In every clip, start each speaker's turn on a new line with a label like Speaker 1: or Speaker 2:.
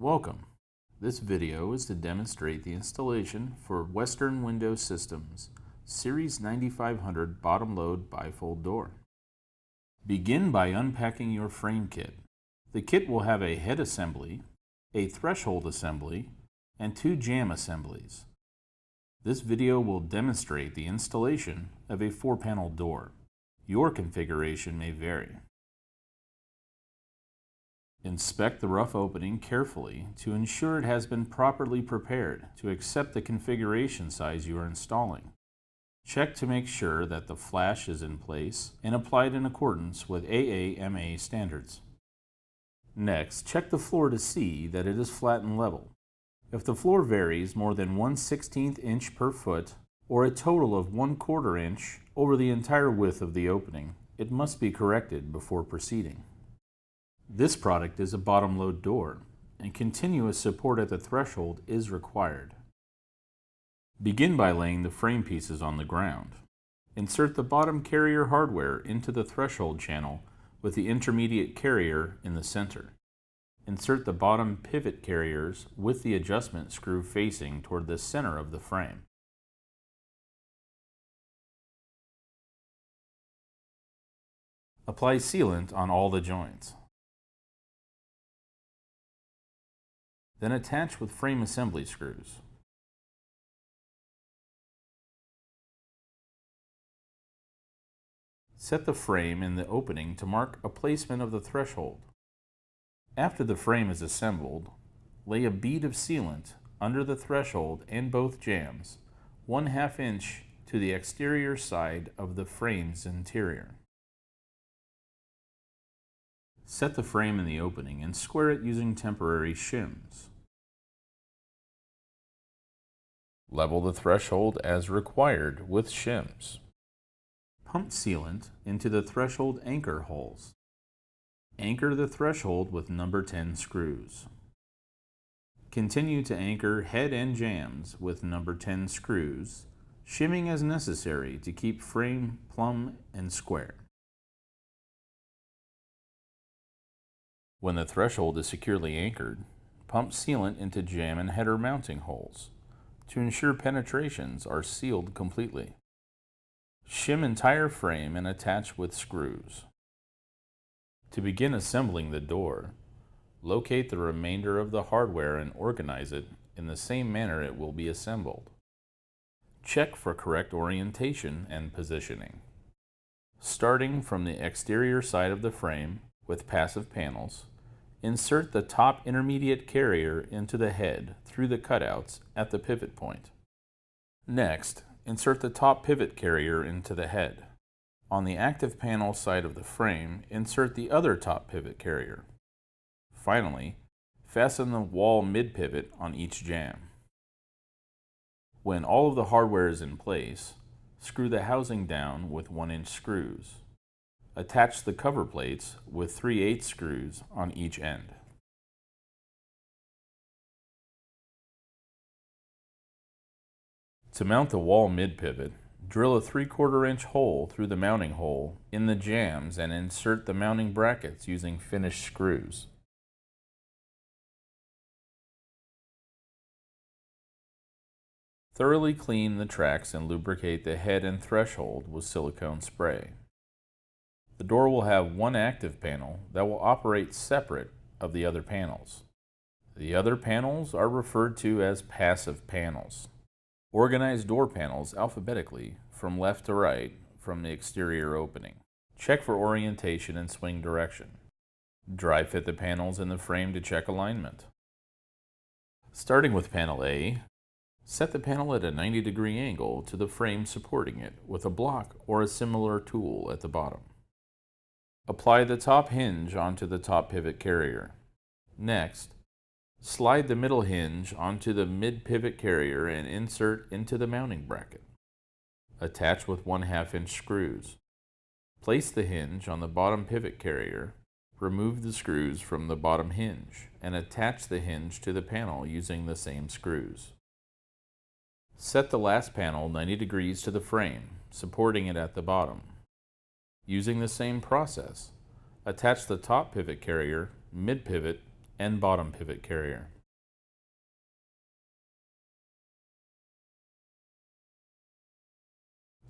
Speaker 1: Welcome. This video is to demonstrate the installation for Western Window Systems Series 9500 bottom load bifold door. Begin by unpacking your frame kit. The kit will have a head assembly, a threshold assembly, and 2 jamb assemblies. This video will demonstrate the installation of a 4-panel door. Your configuration may vary. Inspect the rough opening carefully to ensure it has been properly prepared to accept the configuration size you are installing. Check to make sure that the flash is in place and applied in accordance with AAMA standards. Next, check the floor to see that it is flat and level. If the floor varies more than 1/16 inch per foot or a total of 1/4 inch over the entire width of the opening, it must be corrected before proceeding. This product is a bottom load door, and continuous support at the threshold is required. Begin by laying the frame pieces on the ground. Insert the bottom carrier hardware into the threshold channel with the intermediate carrier in the center. Insert the bottom pivot carriers with the adjustment screw facing toward the center of the frame. Apply sealant on all the joints. Then attach with frame assembly screws. Set the frame in the opening to mark a placement of the threshold. After the frame is assembled, lay a bead of sealant under the threshold and both jambs, 1/2 inch to the exterior side of the frame's interior. Set the frame in the opening and square it using temporary shims. Level the threshold as required with shims. Pump sealant into the threshold anchor holes. Anchor the threshold with number 10 screws. Continue to anchor head and jambs with number 10 screws, shimming as necessary to keep frame plumb and square. When the threshold is securely anchored, pump sealant into jamb and header mounting holes to ensure penetrations are sealed completely. Shim entire frame and attach with screws. To begin assembling the door, locate the remainder of the hardware and organize it in the same manner it will be assembled. Check for correct orientation and positioning. Starting from the exterior side of the frame with passive panels, insert the top intermediate carrier into the head through the cutouts at the pivot point. Next, insert the top pivot carrier into the head. On the active panel side of the frame, insert the other top pivot carrier. Finally, fasten the wall mid-pivot on each jamb. When all of the hardware is in place, screw the housing down with 1-inch screws. Attach the cover plates with 3/8 screws on each end. To mount the wall mid-pivot, drill a 3/4 inch hole through the mounting hole in the jambs and insert the mounting brackets using finished screws. Thoroughly clean the tracks and lubricate the head and threshold with silicone spray. The door will have one active panel that will operate separate of the other panels. The other panels are referred to as passive panels. Organize door panels alphabetically from left to right from the exterior opening. Check for orientation and swing direction. Dry fit the panels in the frame to check alignment. Starting with panel A, set the panel at a 90-degree angle to the frame supporting it with a block or a similar tool at the bottom. Apply the top hinge onto the top pivot carrier. Next, slide the middle hinge onto the mid-pivot carrier and insert into the mounting bracket. Attach with 1/2 inch screws. Place the hinge on the bottom pivot carrier, remove the screws from the bottom hinge, and attach the hinge to the panel using the same screws. Set the last panel 90 degrees to the frame, supporting it at the bottom. Using the same process, attach the top pivot carrier, mid-pivot, and bottom pivot carrier.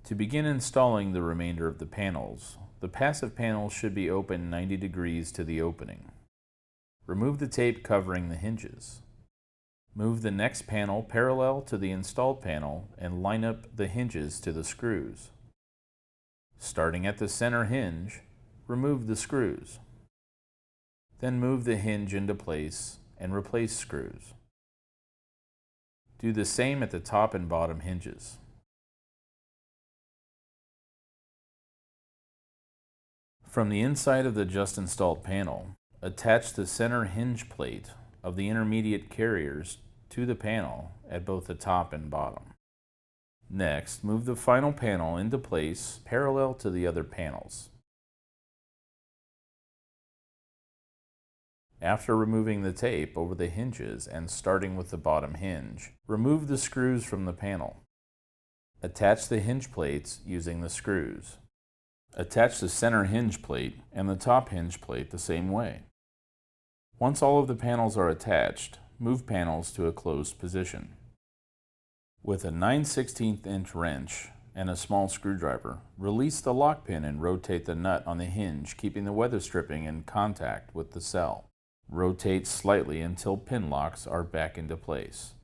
Speaker 1: To begin installing the remainder of the panels, the passive panel should be open 90 degrees to the opening. Remove the tape covering the hinges. Move the next panel parallel to the installed panel and line up the hinges to the screws. Starting at the center hinge, remove the screws. Then move the hinge into place and replace screws. Do the same at the top and bottom hinges. From the inside of the just installed panel, attach the center hinge plate of the intermediate carriers to the panel at both the top and bottom. Next, move the final panel into place parallel to the other panels. After removing the tape over the hinges and starting with the bottom hinge, remove the screws from the panel. Attach the hinge plates using the screws. Attach the center hinge plate and the top hinge plate the same way. Once all of the panels are attached, move panels to a closed position. With a 9/16 inch wrench and a small screwdriver, release the lock pin and rotate the nut on the hinge, keeping the weather stripping in contact with the cell. Rotate slightly until pin locks are back into place.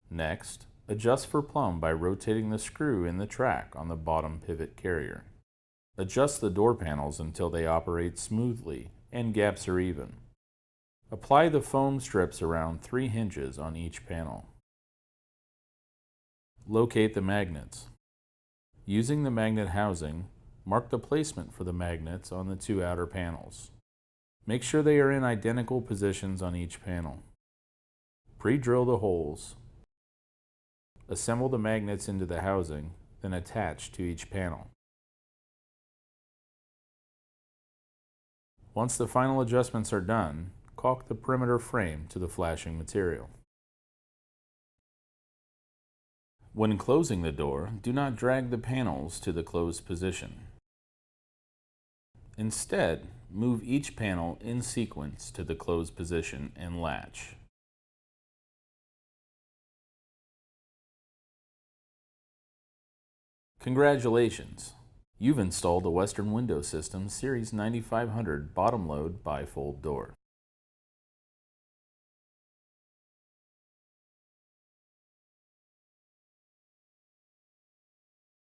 Speaker 1: Next, adjust for plumb by rotating the screw in the track on the bottom pivot carrier. Adjust the door panels until they operate smoothly and gaps are even. Apply the foam strips around 3 hinges on each panel. Locate the magnets. Using the magnet housing, mark the placement for the magnets on the 2 outer panels. Make sure they are in identical positions on each panel. Pre-drill the holes. Assemble the magnets into the housing, then attach to each panel. Once the final adjustments are done, caulk the perimeter frame to the flashing material. When closing the door, do not drag the panels to the closed position. Instead, move each panel in sequence to the closed position and latch. Congratulations! You've installed the Western Window System Series 9500 bottom load bifold door.